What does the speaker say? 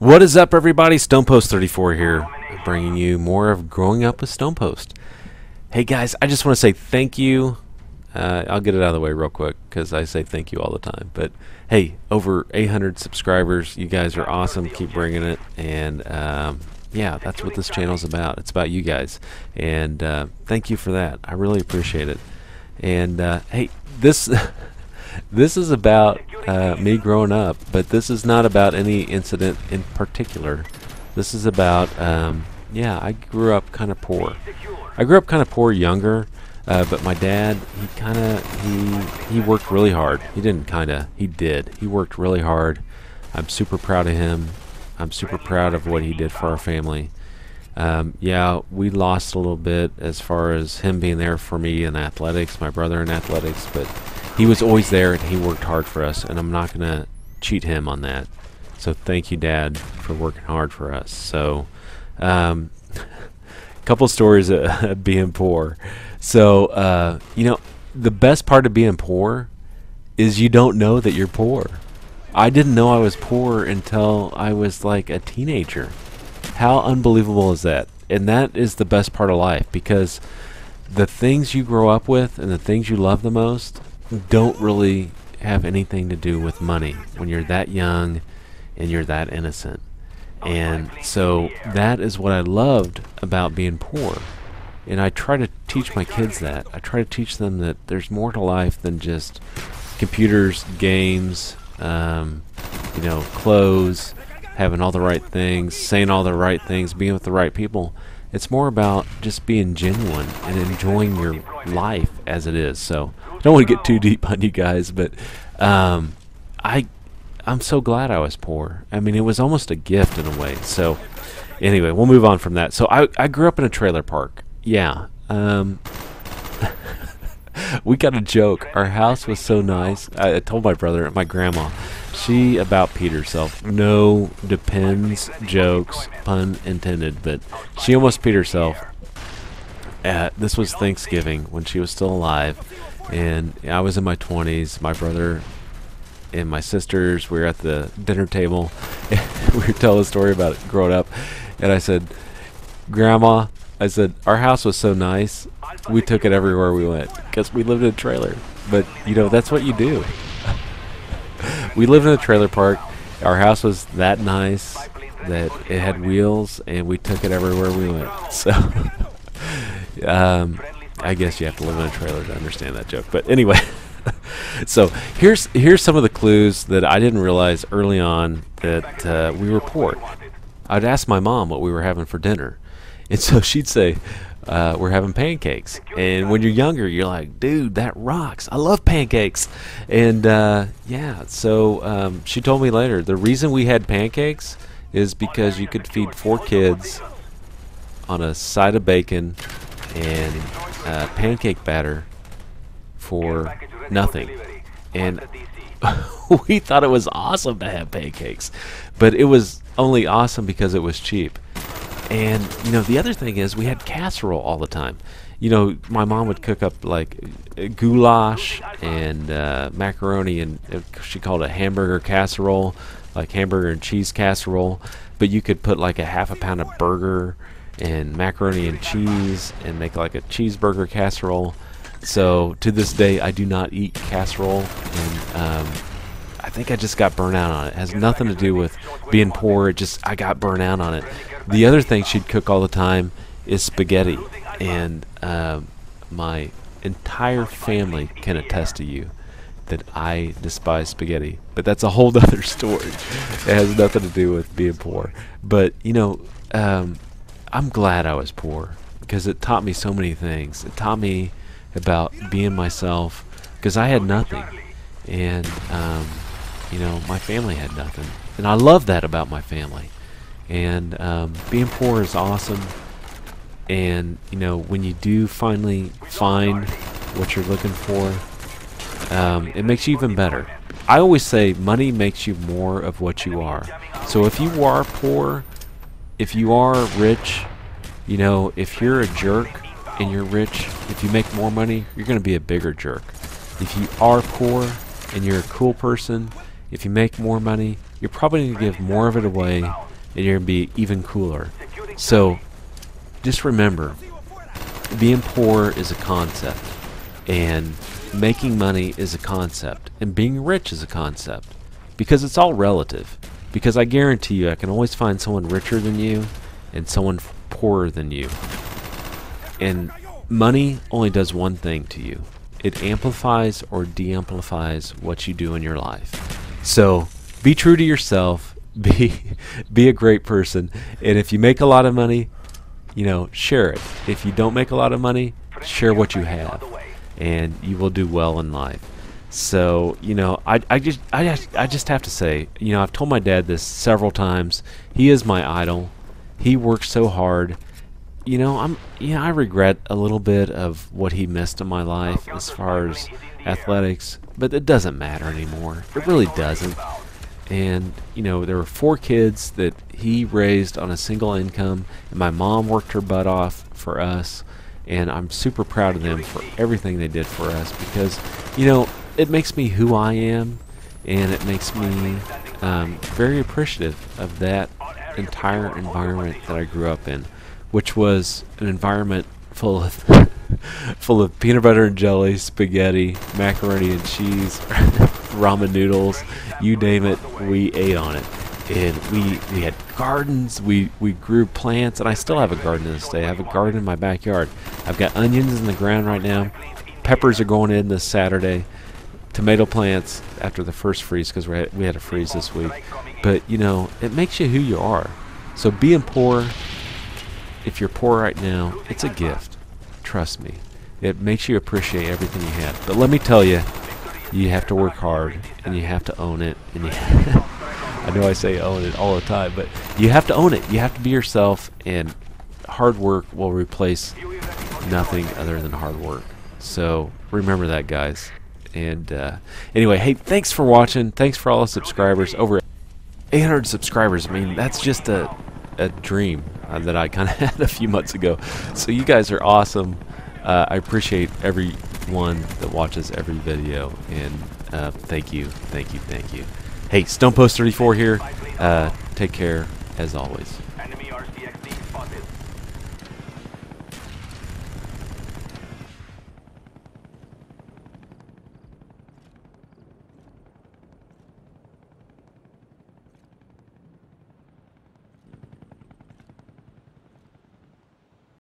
What is up, everybody? Stonepost 34 here, bringing you more of Growing Up with Stonepost. Hey guys, I just want to say thank you. I'll get it out of the way real quick because I say thank you all the time. But hey, over 800 subscribers. You guys are awesome. Keep bringing it. And yeah, that's what this channel is about. It's about you guys. And thank you for that. I really appreciate it. And hey, this this is about me growing up, but this is not about any incident in particular. This is about yeah, I grew up kind of poor. I grew up kind of poor younger, but my dad, he worked really hard. He did. He worked really hard. I'm super proud of him. I'm super proud of what he did for our family. Yeah, we lost a little bit as far as him being there for me in athletics, my brother in athletics, but he was always there and he worked hard for us, and I'm not going to cheat him on that. So thank you, Dad, for working hard for us. So couple stories of being poor. So you know, the best part of being poor is you don't know that you're poor. I didn't know I was poor until I was like a teenager. How unbelievable is that? And that is the best part of life, because the things you grow up with and the things you love the most don't really have anything to do with money when you're that young and you're that innocent. And so that is what I loved about being poor. And I try to teach my kids that. I try to teach them that there's more to life than just computers, games, you know, clothes, having all the right things, saying all the right things, being with the right people. It's more about just being genuine and enjoying your life as it is. So I don't want to get too deep on you guys, but I'm so glad I was poor. I mean, it was almost a gift in a way. So anyway, we'll move on from that. So I grew up in a trailer park. Yeah. We got a joke. Our house was so nice. I told my brother and my grandma, she about peed herself. No depends jokes, pun intended, but she almost peed herself. This was Thanksgiving when she was still alive, and I was in my 20s. My brother and my sisters, we were at the dinner table, and we were telling a story about it growing up, and I said, Grandma, I said, our house was so nice, we took it everywhere we went, because we lived in a trailer. But, you know, that's what you do. We lived in a trailer park. Our house was that nice that it had wheels, and we took it everywhere we went. So, I guess you have to live in a trailer to understand that joke. But anyway, so here's some of the clues that I didn't realize early on that we were poor. I'd ask my mom what we were having for dinner, and so she'd say, we're having pancakes. And when you're younger, you're like, dude, that rocks. I love pancakes. And yeah, so she told me later, the reason we had pancakes is because you could feed 4 kids on a side of bacon and pancake batter for nothing. And we thought it was awesome to have pancakes, but it was only awesome because it was cheap. And, you know, the other thing is we had casserole all the time. You know, my mom would cook up, like, goulash and macaroni, and she called it hamburger casserole, like hamburger and cheese casserole. But you could put, like, a half a pound of burger and macaroni and cheese and make, like, a cheeseburger casserole. So, to this day, I do not eat casserole, and I think I just got burnt out on it. It has nothing to do with being poor. I got burnt out on it. The other thing she'd cook all the time is spaghetti, and my entire family can attest to you that I despise spaghetti. But that's a whole other story. It has nothing to do with being poor. But, you know, I'm glad I was poor, because it taught me so many things. It taught me about being myself, because I had nothing, and you know, my family had nothing, and I love that about my family. And being poor is awesome. And, you know, when you do finally find what you're looking for, it makes you even better. I always say money makes you more of what you are. So if you are poor, if you are rich, you know, if you're a jerk and you're rich, if you make more money, you're going to be a bigger jerk. If you are poor and you're a cool person, if you make more money, you're probably going to give more of it away, and you're going to be even cooler. So just remember, being poor is a concept, and making money is a concept, and being rich is a concept, because it's all relative. Because I guarantee you, I can always find someone richer than you and someone poorer than you. And money only does one thing to you. It amplifies or de-amplifies what you do in your life. So be true to yourself, be a great person, and if you make a lot of money, you know, share it. If you don't make a lot of money, share what you have, and you will do well in life. So, you know, I just have to say, you know, I've told my dad this several times. He is my idol. He works so hard. You know, I regret a little bit of what he missed in my life as far as athletics, but it doesn't matter anymore. It really doesn't. And, you know, there were 4 kids that he raised on a single income, and my mom worked her butt off for us, and I'm super proud of them for everything they did for us, because, you know, it makes me who I am, and it makes me very appreciative of that entire environment that I grew up in, which was an environment full of full of peanut butter and jelly, spaghetti, macaroni and cheese, ramen noodles, you name it, we ate on it. And we had gardens, we grew plants, and I still have a garden to this day. I have a garden in my backyard. I've got onions in the ground right now. Peppers are going in this Saturday. Tomato plants after the first freeze, because we had a freeze this week. But, you know, it makes you who you are. So being poor, if you're poor right now, it's a gift. Trust me. It makes you appreciate everything you have. But let me tell you, you have to work hard, and you have to own it. And I know I say own it all the time, but you have to own it. You have to be yourself, and hard work will replace nothing other than hard work. So remember that, guys. And anyway, hey, thanks for watching. Thanks for all the subscribers. Over 800 subscribers. I mean, that's just a dream that I kind of had a few months ago. So you guys are awesome. I appreciate everyone that watches every video, and thank you. Hey, stonepost 34 here. Take care as always.